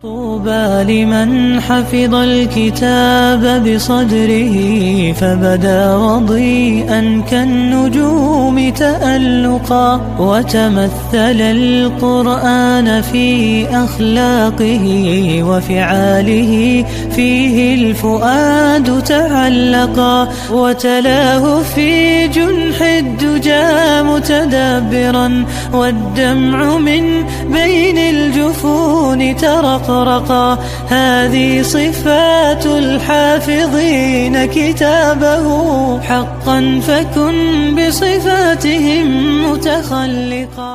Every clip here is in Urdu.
طوبى لمن حفظ الكتاب بصدره فبدا وضيئا كالنجوم تألقا وتمثل القرآن في أخلاقه وفعاله فيه الفؤاد تعلقا وتلاه في جنح الدجى متدبرا والدمع من بين الجفون ترقرقا هذه صفات الحافظين كتابه حقا فكن بصفاتهم متخلقا.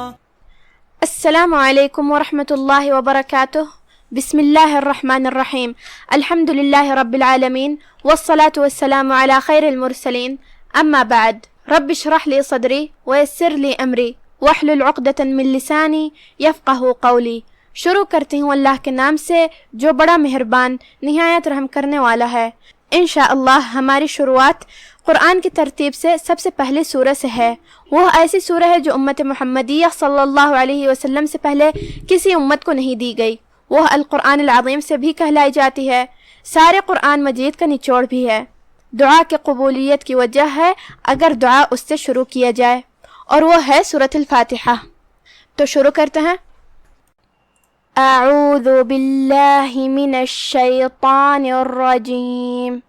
السلام عليكم ورحمة الله وبركاته. بسم الله الرحمن الرحيم. الحمد لله رب العالمين والصلاة والسلام على خير المرسلين. أما بعد، رب اشرح لي صدري ويسر لي أمري واحلل عقدة من لسانی یفقہ قولی. شروع کرتی ہوں اللہ کے نام سے جو بڑا مہربان نہایت رحم کرنے والا ہے. انشاءاللہ ہماری شروعات قرآن کی ترتیب سے سب سے پہلے سورہ سے ہے. وہ ایسی سورہ ہے جو امت محمدیہ صلی اللہ علیہ وسلم سے پہلے کسی امت کو نہیں دی گئی. وہ القرآن العظیم سے بھی کہلائی جاتی ہے. سارے قرآن مجید کا نچوڑ بھی ہے. دعا کے قبولیت کی وجہ ہے اگر دعا اس سے شروع کیا جائے، اور وہ ہے سورۃ الفاتحہ. تو شروع کرتے ہیں. اعوذ باللہ من الشیطان الرجیم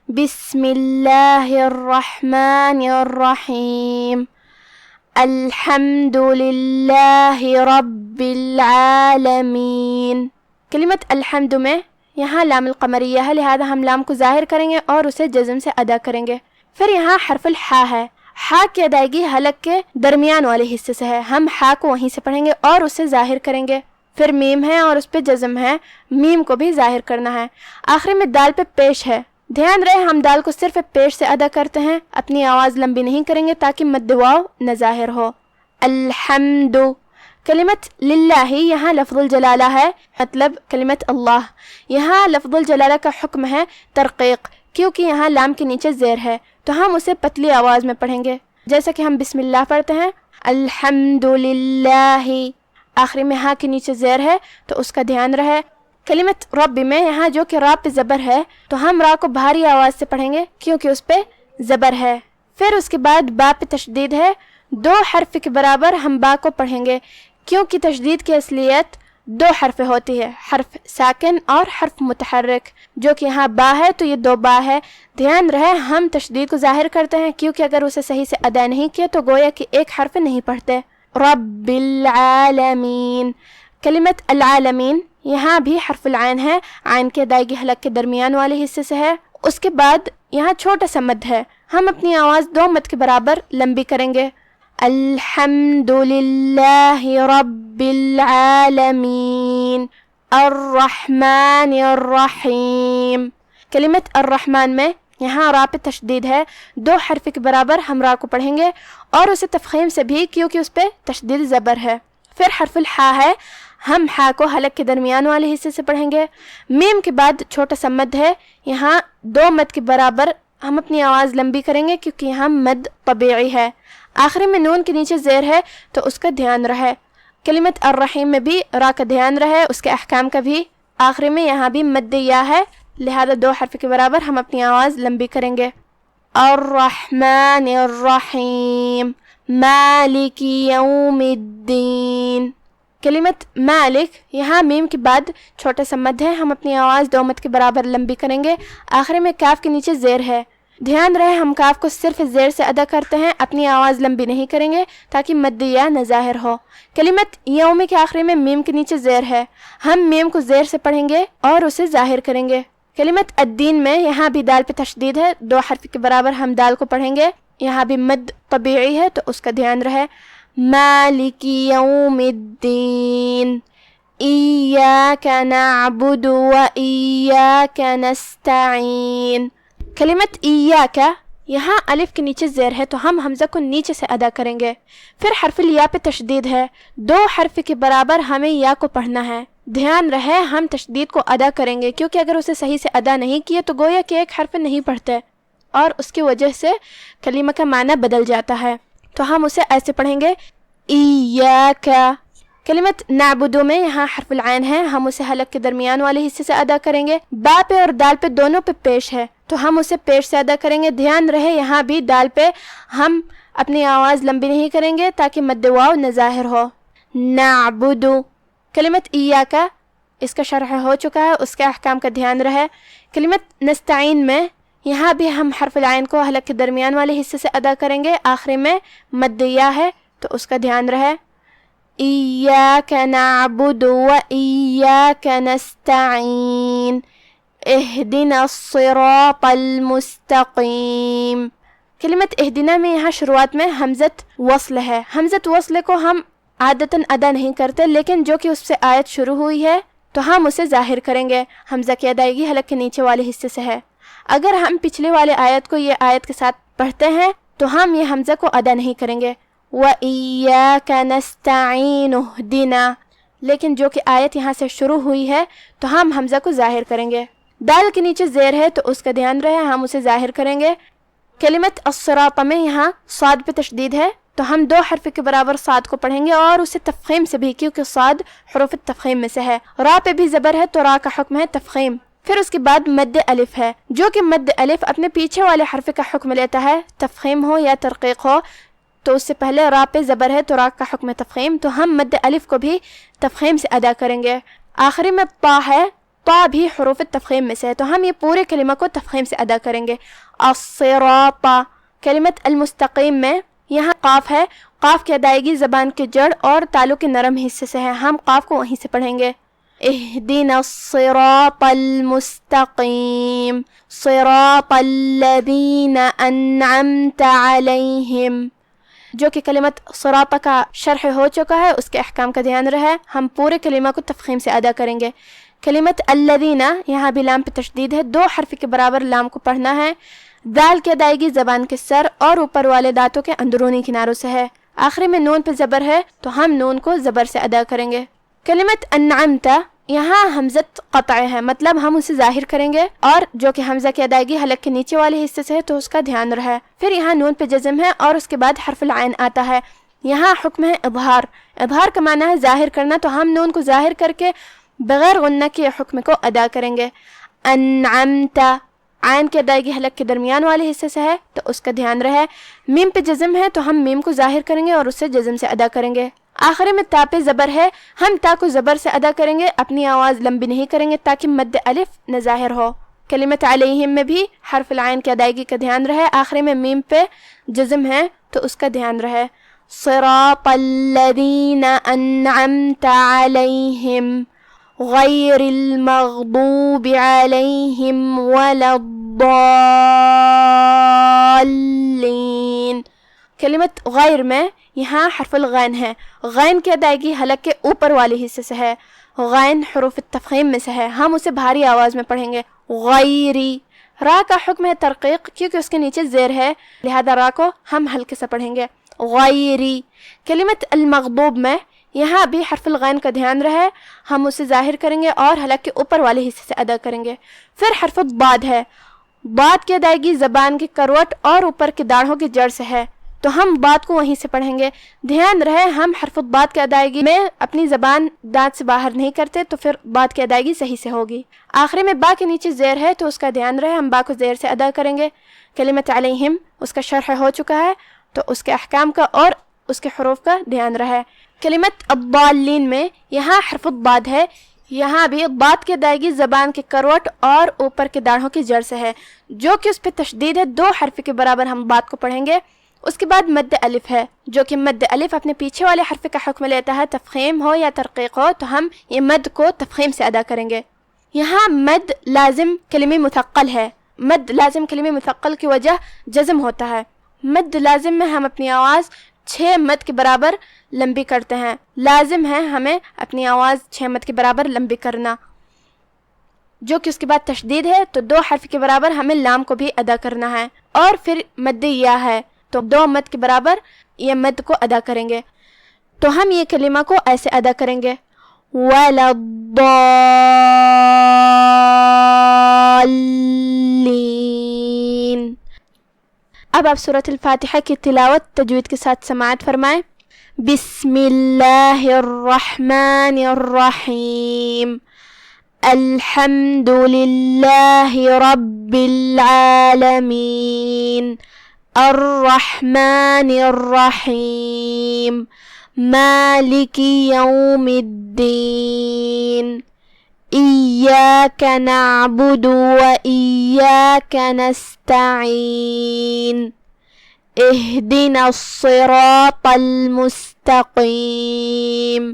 بسم اللہ الرحمن الرحیم الحمد للہ رب العالمین. کلمت الحمد میں یہاں لام القمریہ ہے، لہذا ہم لام کو ظاہر کریں گے اور اسے جزم سے ادا کریں گے. پھر یہاں حرف الحا ہے. ہا کی ادائیگی حلق کے درمیان والے حصے سے ہے. ہم ہا کو وہیں سے پڑھیں گے اور اسے ظاہر کریں گے. پھر میم ہے اور اس پہ جزم ہے، میم کو بھی ظاہر کرنا ہے. آخری میں دال پہ پیش ہے. دھیان رہے ہم دال کو صرف پیش سے ادا کرتے ہیں، اپنی آواز لمبی نہیں کریں گے تاکہ مد واو نہ ظاہر ہو. الحمد. کلمت للہ یہاں لفظ الجلالہ ہے، مطلب کلمت اللہ. یہاں لفظ الجلالہ کا حکم ہے ترقیق، کیونکہ یہاں لام کے نیچے زیر ہے تو ہم اسے پتلی آواز میں پڑھیں گے، جیسا کہ ہم بسم اللہ پڑھتے ہیں الحمد للہ. آخری میں ہاں کے نیچے زیر ہے تو اس کا دھیان رہے. کلمت رب میں یہاں جو کہ را پہ زبر ہے تو ہم را کو بھاری آواز سے پڑھیں گے کیونکہ اس پہ زبر ہے. پھر اس کے بعد با پہ تشدید ہے. 2 حرف کے برابر ہم با کو پڑھیں گے کیونکہ تشدید کی اصلیت 2 حرف ہوتی ہے، حرف ساکن اور حرف متحرک. جو کہ یہاں با ہے تو یہ 2 با ہے. دھیان رہے ہم تشدید کو ظاہر کرتے ہیں کیونکہ اگر اسے صحیح سے ادا نہیں کیا تو گویا کہ ایک حرف نہیں پڑھتے. رب العالمین. کلمت العالمین یہاں بھی حرف العین ہے. عین کی ادائیگی حلق کے درمیان والے حصے سے ہے. اس کے بعد یہاں چھوٹا سا مد ہے. ہم اپنی آواز 2 مد کے برابر لمبی کریں گے. الحمد للہ رب العالمین الرحمن الرحیم. کلمت الرحمن میں یہاں را پہ تشدید ہے. 2 حرف کے برابر ہم را کو پڑھیں گے اور اسے تفخیم سے بھی کیونکہ اس پہ تشدید زبر ہے. پھر حرف الحا ہے. ہم حا کو حلق کے درمیان والے حصے سے پڑھیں گے. میم کے بعد چھوٹا سا مد ہے. یہاں 2 مد کے برابر ہم اپنی آواز لمبی کریں گے کیونکہ یہاں مد طبیعی ہے. آخری میں نون کے نیچے زیر ہے تو اس کا دھیان رہے. کلمت الرحیم میں بھی را کا دھیان رہے، اس کے احکام کا بھی. آخری میں یہاں بھی مد یا ہے، لہذا 2 حرف کے برابر ہم اپنی آواز لمبی کریں گے. الرحمن الرحیم مالک یوم الدین. کلمت مالک یہاں میم کے بعد چھوٹا سا مد ہے. ہم اپنی آواز 2 مد کے برابر لمبی کریں گے. آخری میں کاف کے نیچے زیر ہے. دھیان رہے ہم کاف کو صرف زیر سے ادا کرتے ہیں، اپنی آواز لمبی نہیں کریں گے تاکہ مد یا نہ ظاہر ہو. کلمت یوم کے آخری میں میم کے نیچے زیر ہے. ہم میم کو زیر سے پڑھیں گے اور اسے ظاہر کریں گے. کلمت الدین میں یہاں بھی دال پہ تشدید ہے. 2 حرف کے برابر ہم دال کو پڑھیں گے. یہاں بھی مد طبیعی ہے تو اس کا دھیان رہے. مالک یوم الدین ایاک نعبد و ایاک نستعین. کلمت ایاک یہاں الف کے نیچے زیر ہے تو ہم حمزہ کو نیچے سے ادا کریں گے. پھر حرف الیا پہ تشدید ہے. 2 حرف کے برابر ہمیں یا کو پڑھنا ہے. دھیان رہے ہم تشدید کو ادا کریں گے کیونکہ اگر اسے صحیح سے ادا نہیں کیے تو گویا کہ ایک حرف نہیں پڑھتے اور اس کی وجہ سے کلمہ کا معنی بدل جاتا ہے. تو ہم اسے ایسے پڑھیں گے ایاک. کلمت نعبدو میں یہاں حرف العین ہے، ہم اسے حلق کے درمیان والے حصے سے ادا کریں گے. با پہ اور دال پہ دونوں پہ پیش ہے تو ہم اسے پیش سے ادا کریں گے. دھیان رہے یہاں بھی دال پہ ہم اپنی آواز لمبی نہیں کریں گے تاکہ مد واو نہ ظاہر ہو. نعبدو. کلمت ایاکا اس کا شرح ہو چکا ہے، اس کے احکام کا دھیان رہے. کلمت نستعین میں یہاں بھی ہم حرف العین کو حلق کے درمیان والے حصے سے ادا کریں گے، آخری میں مد یا ہے تو اس کا دھیان رہے. ایاک نعبد و ایاک نستعین اہدنا الصراط المستقیم. کلمت اہدنا میں یہاں شروعات میں حمزت وصل ہے. حمزت وصل کو ہم عادتاً ادا نہیں کرتے، لیکن جو کہ اس سے آیت شروع ہوئی ہے تو ہم اسے ظاہر کریں گے. حمزہ کی ادائیگی حلق کے نیچے والے حصے سے ہے. اگر ہم پچھلے والے آیت کو یہ آیت کے ساتھ پڑھتے ہیں تو ہم یہ حمزہ کو ادا نہیں کریں گے. وَإِيَّاكَ نَسْتَعِينُ اهْدِنَا، لیکن جو کہ آیت یہاں سے شروع ہوئی ہے تو ہم حمزہ کو ظاہر کریں گے. دال کے نیچے زیر ہے تو اس کا دھیان رہے، ہم اسے ظاہر کریں گے. کلمت الصراط میں یہاں صاد پہ تشدید ہے تو ہم 2 حرف کے برابر صاد کو پڑھیں گے اور اسے تفخیم سے بھی، کیونکہ صاد حروف تفخیم میں سے ہے. را پہ بھی زبر ہے تو را کا حکم ہے تفخیم. پھر اس کے بعد مد الف ہے، جو کہ مد الف اپنے پیچھے والے حرف کا حکم لیتا ہے، تفخیم ہو یا ترقیق ہو. تو اس سے پہلے را پہ زبر ہے تو را کا حکم ہے تفخیم، تو ہم مد الف کو بھی تفخیم سے ادا کریں گے. آخری میں طا ہے، طا بھی حروف تفخیم میں سے ہے تو ہم یہ پورے کلمہ کو تفخیم سے ادا کریں گے. الصراط. کلمت المستقیم میں یہاں قاف ہے، قاف کی ادائیگی زبان کی جڑ اور تالو کے نرم حصے سے ہے، ہم قاف کو وہیں سے پڑھیں گے. اہدنا الصراط المستقیم صراط الذین انعمت علیہم. جو کہ کلمت صراط کا شرح ہو چکا ہے، اس کے احکام کا دھیان رہے، ہم پورے کلمہ کو تفخیم سے ادا کریں گے. کلمت الذین یہاں بھی لام پہ تشدید ہے، 2 حرف کے برابر لام کو پڑھنا ہے. دال کی ادائیگی زبان کے سر اور اوپر والے دانتوں کے اندرونی کناروں سے ہے. آخری میں نون پہ زبر ہے تو ہم نون کو زبر سے ادا کریں گے. کلمت انعمت یہاں حمزت قطع ہے، مطلب ہم اسے ظاہر کریں گے، اور جو کہ حمزہ کی ادائیگی حلق کے نیچے والے حصے سے ہے تو اس کا دھیان رہے. پھر یہاں نون پہ جزم ہے اور اس کے بعد حرف العین آتا ہے. یہاں حکم ہے اظہار. اظہار کا معنی ہے ظاہر کرنا، تو ہم نون کو ظاہر کر کے بغیر غنہ کے حکم کو ادا کریں گے. انعمت. عین کی ادائیگی حلق کے درمیان والے حصے سے ہے تو اس کا دھیان رہے. میم پہ جزم ہے تو ہم میم کو ظاہر کریں گے اور اسے جزم سے ادا کریں گے. آخری میں تا پہ زبر ہے، ہم تا کو زبر سے ادا کریں گے، اپنی آواز لمبی نہیں کریں گے تاکہ مد الف نہ ظاہر ہو. کلمت علیہم میں بھی حرف العین کی ادائیگی کا دھیان رہے، آخری میں میم پہ جزم ہے تو اس کا دھیان رہے. صراط الذین انعمت علیہم غیر المغضوب علیہم ولا الضالین. کلمت غیر میں یہاں حرف الغین ہے، غین کی ادائیگی حلق کے اوپر والے حصے سے ہے، غین حروف تفخیم میں سے ہے، ہم اسے بھاری آواز میں پڑھیں گے. غیری. را کا حکم ہے ترقیق کیونکہ اس کے نیچے زیر ہے، لہذا را کو ہم ہلکے سے پڑھیں گے. غیری. کلمت المغضوب میں یہاں بھی حرف الغین کا دھیان رہے، ہم اسے ظاہر کریں گے اور حلق کے اوپر والے حصے سے ادا کریں گے. پھر حرف الضاد ہے، باد کی ادائیگی زبان کی کروٹ اور اوپر کی داڑھوں کی جڑ سے ہے تو ہم بات کو وہیں سے پڑھیں گے. دھیان رہے ہم حرف الضاد کی ادائیگی میں اپنی زبان دانت سے باہر نہیں کرتے تو پھر بات کی ادائیگی صحیح سے ہوگی. آخری میں با کے نیچے زیر ہے تو اس کا دھیان رہے، ہم با کو زیر سے ادا کریں گے. کلمت علیہم اس کا شرح ہو چکا ہے تو اس کے احکام کا اور اس کے حروف کا دھیان رہے. کلمت الضالین میں یہاں حرف الضاد ہے، یہاں بھی بات کی ادائیگی زبان کے کروٹ اور اوپر کے داڑھوں کی جڑ سے ہے، جو کہ اس پہ تشدید ہے، 2 حرف کے برابر ہم بات کو پڑھیں گے. اس کے بعد مد الف ہے، جو کہ مد الف اپنے پیچھے والے حرف کا حکم لیتا ہے، تفخیم ہو یا ترقیق ہو تو ہم یہ مد کو تفخیم سے ادا کریں گے. یہاں مد لازم کلمہ مثقل ہے، مد لازم کلمہ مثقل کی وجہ جزم ہوتا ہے. مد لازم میں ہم اپنی آواز 6 مد کے برابر لمبی کرتے ہیں، لازم ہے ہمیں اپنی آواز 6 مد کے برابر لمبی کرنا، جو کہ اس کے بعد تشدید ہے تو 2 حرف کے برابر ہمیں لام کو بھی ادا کرنا ہے. اور پھر مد یا ہے تو 2 مد کے برابر یہ مد کو ادا کریں گے. تو ہم یہ کلمہ کو ایسے ادا کریں گے وَلَا الضَّالِّينَ. اب آپ سورۃ الفاتحہ کی تلاوت تجوید کے ساتھ سماعت فرمائیں. بسم اللہ الرحمن الرحیم الحمد للہ رب العالمین الرحمن الرحیم مالک یوم الدین ایاک نعبد و ایاک نستعین اہدنا الصراط المستقیم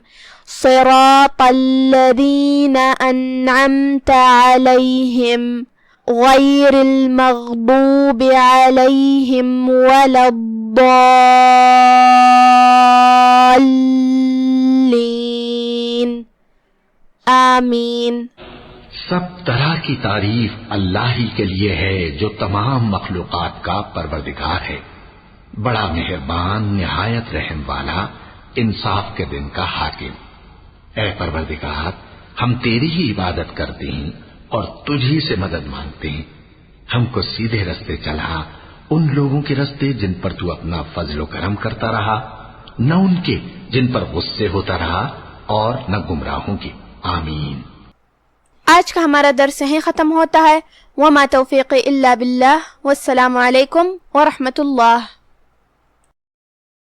صراط الذین انعمت علیہم غیر المغضوب علیہم ولا الضالین آمین۔ سب طرح کی تعریف اللہ ہی کے لیے ہے جو تمام مخلوقات کا پروردگار ہے، بڑا مہربان، نہایت رحم والا، انصاف کے دن کا حاکم۔ اے پروردگار، ہم تیری ہی عبادت کرتے ہیں اور تجھی سے مدد مانگتے ہیں۔ ہم کو سیدھے رستے چلا، ان لوگوں کے رستے جن پر تو اپنا فضل و کرم کرتا رہا، نہ ان کے جن پر غصے ہوتا رہا، اور نہ گمراہوں کے۔ آمین۔ آج کا ہمارا درس یہیں ختم ہوتا ہے۔ وما توفیقی الا باللہ، والسلام علیکم ورحمۃ اللہ۔